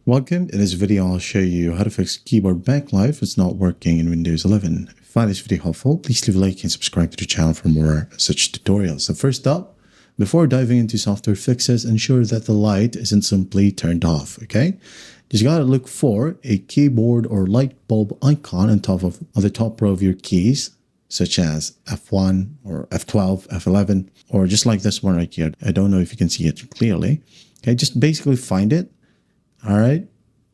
Welcome. In this video, I'll show you how to fix keyboard backlight if it's not working in Windows 11. If you find this video helpful, please leave a like and subscribe to the channel for more such tutorials. So first up, before diving into software fixes, ensure that the light isn't simply turned off, okay? Just gotta look for a keyboard or light bulb icon on the top row of your keys, such as F1 or F12, F11, or just like this one right here. I don't know if you can see it clearly. Okay, just basically find it. All right,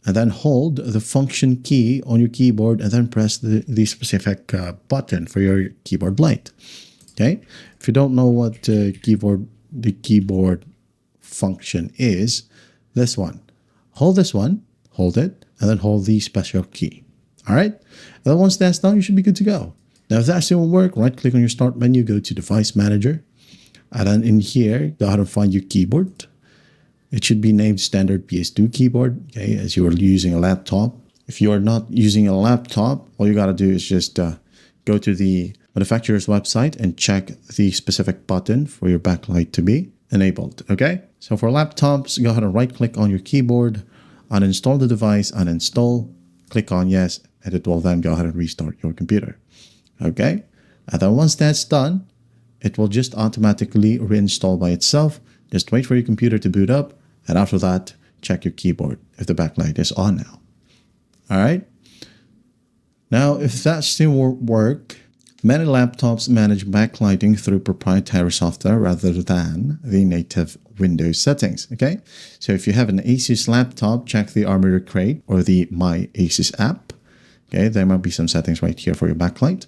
and then hold the function key on your keyboard and then press the specific button for your keyboard light. Okay, if you don't know what the keyboard function is, this one, hold it, and then hold the special key. All right, and then once that's done, you should be good to go. Now, if that still won't work, right click on your start menu, go to Device Manager, and then in here, go ahead and find your keyboard. It should be named Standard PS2 keyboard, okay, as you are using a laptop. If you are not using a laptop, all you got to do is just go to the manufacturer's website and check the specific button for your backlight to be enabled, okay? So for laptops, go ahead and right-click on your keyboard, uninstall the device, uninstall, click on yes, and it will then go ahead and restart your computer, okay? And then once that's done, it will just automatically reinstall by itself. Just wait for your computer to boot up. And after that, check your keyboard if the backlight is on now. All right. Now, if that still won't work, many laptops manage backlighting through proprietary software rather than the native Windows settings. Okay. So if you have an Asus laptop, check the Armoury Crate or the My Asus app. Okay. There might be some settings right here for your backlight.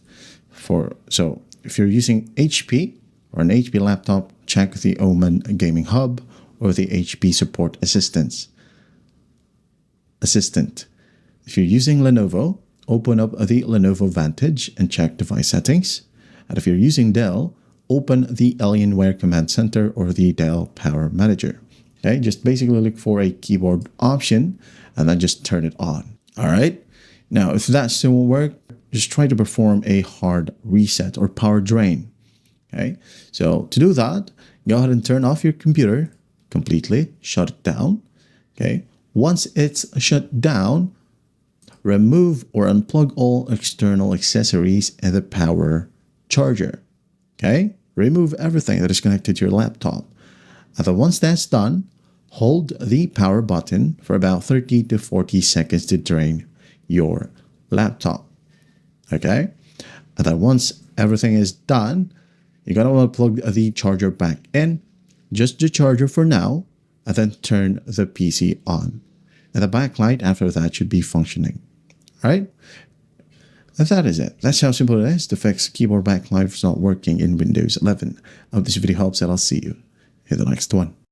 So if you're using HP or an HP laptop, check the Omen Gaming Hub or the HP Support Assistant. If you're using Lenovo, open up the Lenovo Vantage and check device settings. And if you're using Dell, open the Alienware Command Center or the Dell Power Manager. Okay, just basically look for a keyboard option and then just turn it on. All right. Now, if that still won't work, just try to perform a hard reset or power drain. Okay, so to do that, go ahead and turn off your computer completely, shut it down. Okay, once it's shut down, remove or unplug all external accessories and the power charger. Okay, remove everything that is connected to your laptop. And then once that's done, hold the power button for about 30 to 40 seconds to drain your laptop. Okay, and then once everything is done, you're going to want to plug the charger back in, just the charger for now, and then turn the PC on. And the backlight after that should be functioning. All right? And that is it. That's how simple it is to fix keyboard backlight if it's not working in Windows 11. I hope this video helps and I'll see you in the next one.